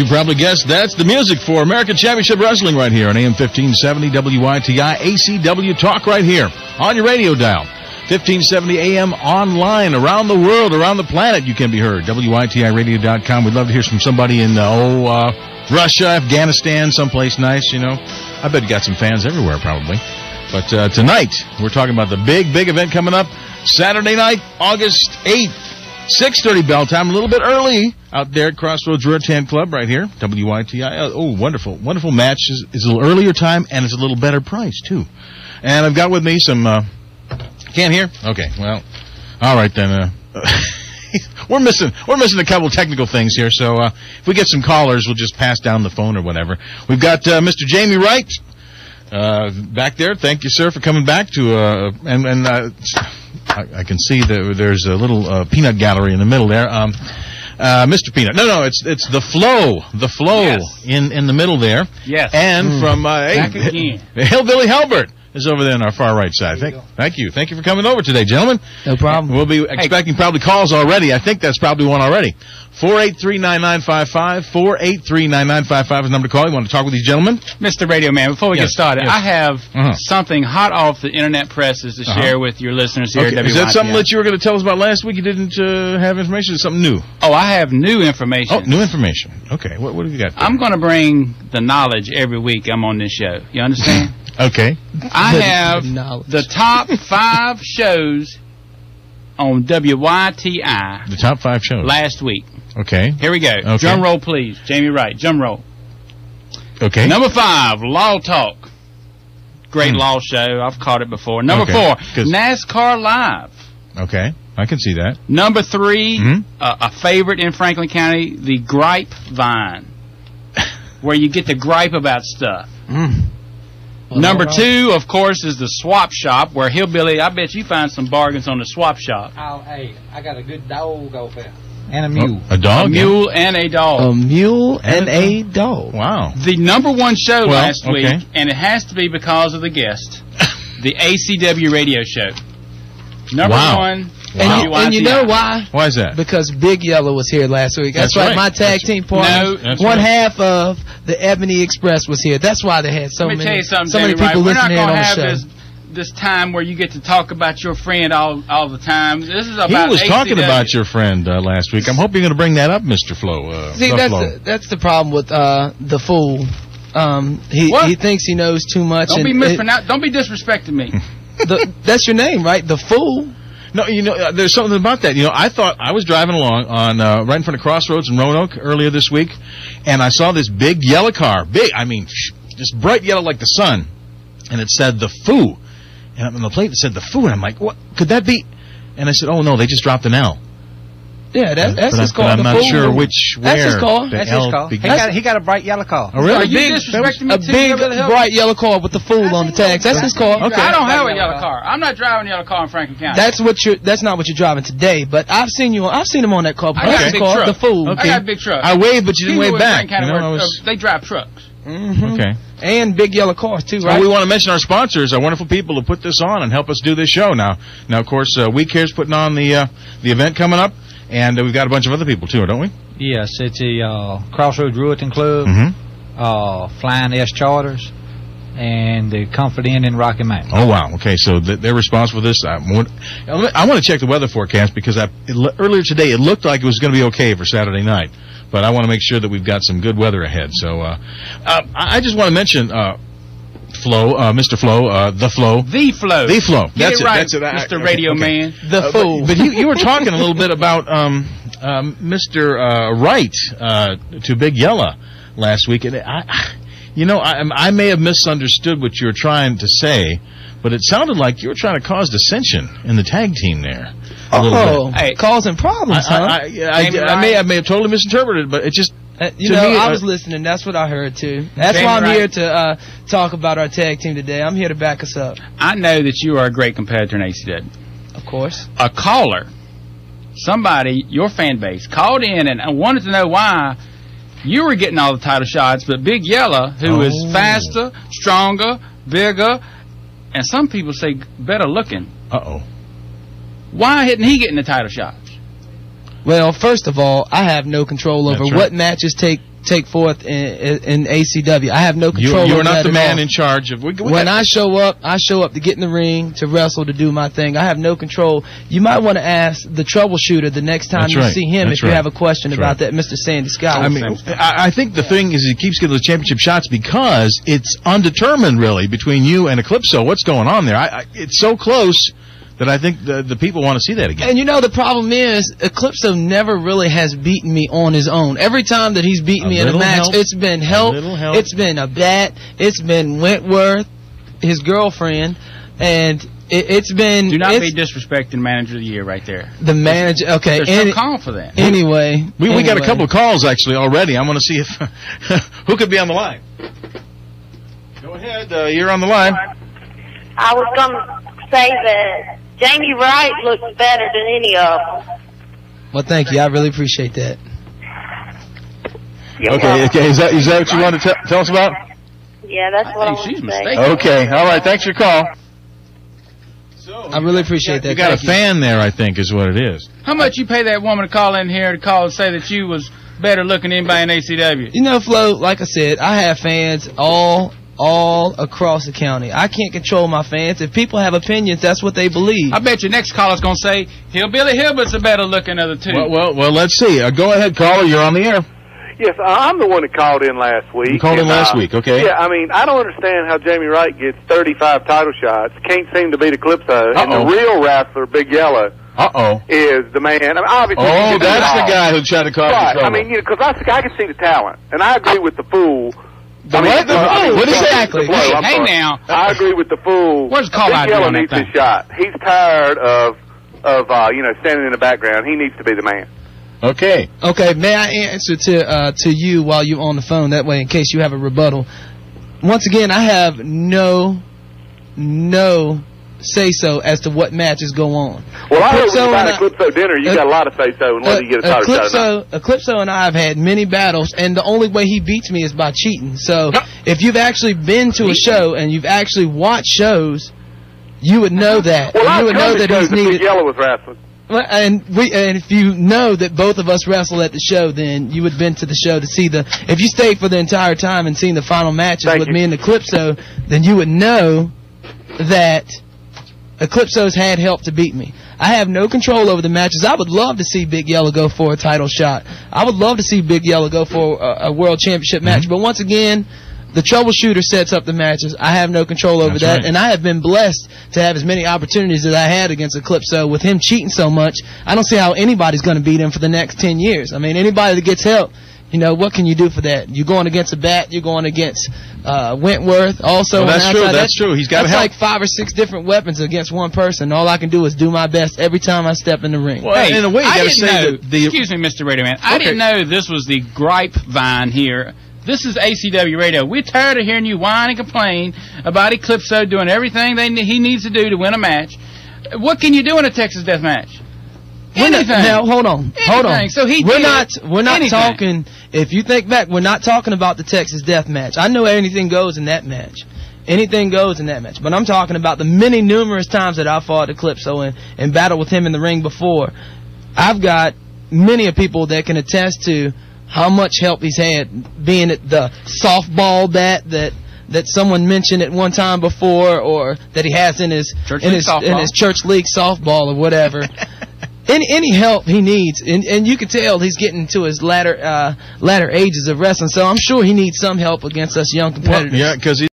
can probably guess that's the music for American Championship Wrestling right here on AM 1570 WYTI ACW Talk right here on your radio dial. 1570 AM online around the world, around the planet. You can be heard. WYTIRadio.com. We'd love to hear from somebody in Russia, Afghanistan, someplace nice, you know. I bet you got some fans everywhere probably. But tonight, we're talking about the big event coming up. Saturday night, August 8th. 6:30 bell time, a little bit early out there at Crossroads Rotary Club right here, WYTI. Oh, wonderful match. It's a little earlier time, and it's a little better price, too. And I've got with me some, can't hear? Okay, well, all right then. We're missing a couple technical things here, so if we get some callers, we'll just pass down the phone or whatever. We've got Mr. Jamie Wright back there. Thank you, sir, for coming back to, I can see that there's a little peanut gallery in the middle there. Mr. Peanut. No, it's the flow. The flow yes. in the middle there. Yes. And from back again. Hillbilly Halbert is over there on our far right side. Thank you for coming over today, gentlemen. No problem. We'll be expecting probably calls already. I think that's probably one already. 483-9955. 483-9955 is the number to call. You want to talk with these gentlemen? Mr. Radio Man, before we get started, I have something hot off the internet presses to share with your listeners here at WYTI. Is that something that you were going to tell us about last week? You didn't have information? Is it something new? Oh, I have new information. Oh, new information. Okay. What have you got there? I'm going to bring the knowledge every week I'm on this show. You understand? Okay. I have the top 5 shows on WYTI. The top 5 shows. Last week. Okay. Here we go. Okay. Drum roll, please. Jamie Wright. Drum roll. Okay. Number 5, Law Talk. Great law show. I've caught it before. Number 4, NASCAR Live. Okay. I can see that. Number 3, a favorite in Franklin County, the Gripe Vine, where you get to gripe about stuff. Number 2, of course, is the Swap Shop, where Hillbilly, I bet you find some bargains on the Swap Shop. Oh, hey, I got a good dog over there. And a mule. A dog? A mule and a dog. A mule and a dog. Wow. The number 1 show last week, and it has to be because of the guest, the ACW radio show. Number 1. And you know why? Why is that? Because Big Yellow was here last week. That's right. My tag team partner. One half of the Ebony Express was here. That's why they had so many people listening on the show. We're not going to have this time where you get to talk about your friend all the time. This is about He was ACW. talking about your friend last week. I'm hoping you're going to bring that up, Mr. Flo. See, that's the problem with the fool. He thinks he knows too much. Don't be disrespecting me. That's your name, right? The Fool. No, you know, there's something about that. You know, I thought I was driving along on right in front of Crossroads in Roanoke earlier this week, and I saw this big yellow car. Just bright yellow like the sun, and it said the Foo. And on the plate it said the Foo, and I'm like, what could that be? And I said, oh no, they just dropped an L. Yeah, that's his car. I'm not sure where. That's his car. That's his car. He got a bright yellow car. Oh, really? Are you disrespecting me? A big, bright yellow car with the Fool on the tags. That's his car. Okay. I don't have a yellow car. I'm not driving a yellow car in Franklin County. That's not what you're driving today. But I've seen him on that car. I got a big truck. The Fool. Okay. I got a big truck. I waved, but you didn't wave back. They drive trucks. Okay. And big yellow cars, too, right? Well, we want to mention our sponsors, our wonderful people who put this on and help us do this show. Now, of course, We Care's putting on the event coming up, and we've got a bunch of other people, too, don't we? Yes, it's the Crossroads Rewarding Club, Flying S Charters, and the Comfort Inn in Rocky Mount. Oh, wow. Okay, so they're responsible for this. I want to check the weather forecast because earlier today it looked like it was going to be okay for Saturday night. But I want to make sure that we've got some good weather ahead. So I just want to mention Flo, Mr. Flo, the Flow. The Flow. The Flow. That's it. Mr. Radio Man. The Fool. But you were talking a little bit about Mr. Wright to Big Yellow last week. And I may have misunderstood what you were trying to say, but it sounded like you were trying to cause dissension in the tag team there. Causing problems, huh? I may have totally misinterpreted, but it just... I was listening. That's what I heard, too. That's why I'm here to talk about our tag team today. I'm here to back us up. I know that you are a great competitor in ACW. Of course. A caller, somebody, your fan base, called in and wanted to know why you were getting all the title shots, but Big Yellow, who is faster, stronger, bigger, and some people say better looking. Why isn't he getting the title shots? Well, first of all, I have no control over what matches take take forth in ACW. I have no control. You're not the man in charge of. When I show up to get in the ring, to wrestle, to do my thing. I have no control. You might want to ask the troubleshooter the next time you see him if you have a question about that, Mr. Sandy Scott. I mean, I think the thing is he keeps getting the championship shots because it's undetermined, really, between you and Eclipso. What's going on there? It's so close that I think the people want to see that again. And you know, the problem is, Eclipso never really has beaten me on his own. Every time that he's beaten me in a match, it's been help, it's been a bat, it's been Wentworth, his girlfriend, and it's been... Do not be disrespecting Manager of the Year right there. The manager, okay. There's no call for that. Anyway. We got a couple of calls, actually, already. I want to see if... who could be on the line? Go ahead, you're on the line. I was going to say that Jamie Wright looks better than any of them. Well, thank you. I really appreciate that. Okay. Is that what you want to tell us about? Yeah, that's what I want to say. Okay. All right. Thanks for your call. I really appreciate that. You got a fan there, I think, is what it is. How much you pay that woman to call in here and say that you was better looking than anybody in ACW? You know, Flo, like I said, I have fans all across the county. I can't control my fans. If people have opinions, that's what they believe. I bet your next caller's going to say, Hillbilly Hilbert's a better looking of the two. Well, let's see. Go ahead, caller. You're on the air. Yes, I'm the one that called in last week. You called in last week, okay. Yeah, I mean, I don't understand how Jamie Wright gets 35 title shots, can't seem to beat Eclipso, and the real wrestler, Big Yellow, is the man. I mean, obviously, that's the guy who tried to cause the trouble. I mean, because I can see the talent, and I agree with the fool. What exactly? Hey, now. I agree with the fool. Where's the call Big Yellow needs his shot. He's tired of standing in the background. He needs to be the man. Okay, may I answer to you while you're on the phone? That way, in case you have a rebuttal. Once again, I have no say-so as to what matches go on. Well, I heard about Eclipso dinner. You got a lot of say-so in whether you get a title shot or not. Eclipso and I have had many battles, and the only way he beats me is by cheating. So, if you've actually been to a show and you've actually watched shows, you would know that. Well, you would know that he's needed. Big Yellow was wrestling. And if you know that both of us wrestle at the show, then you would have been to the show to see if you stayed for the entire time and seen the final matches with me and Eclipso, then you would know that Eclipso's had help to beat me. I have no control over the matches. I would love to see Big Yellow go for a title shot. I would love to see Big Yellow go for a world championship match. But once again, the troubleshooter sets up the matches. I have no control over that. And I have been blessed to have as many opportunities as I had against Eclipso. With him cheating so much, I don't see how anybody's going to beat him for the next 10 years. I mean, anybody that gets help, you know, what can you do for that? You're going against a bat. You're going against Wentworth. Also, that's true. That's true. He's got to help. That's like 5 or 6 different weapons against one person. All I can do is do my best every time I step in the ring. Well, hey, in a way, you got to say excuse me, Mr. Radio Man. I didn't know this was the grapevine here. This is ACW Radio. We're tired of hearing you whine and complain about Eclipso doing everything he needs to do to win a match. What can you do in a Texas death match? Anything. Now, hold on. So we're not talking, if you think back, we're not talking about the Texas death match. I know anything goes in that match. Anything goes in that match. But I'm talking about the numerous times that I fought Eclipso and battled with him in the ring before. I've got many people that can attest to how much help he's had, being at the softball bat that someone mentioned at one time before, or that he has in his church league softball or whatever. Any help he needs, and you can tell he's getting to his latter ages of wrestling, so I'm sure he needs some help against us young competitors. Well, yeah, because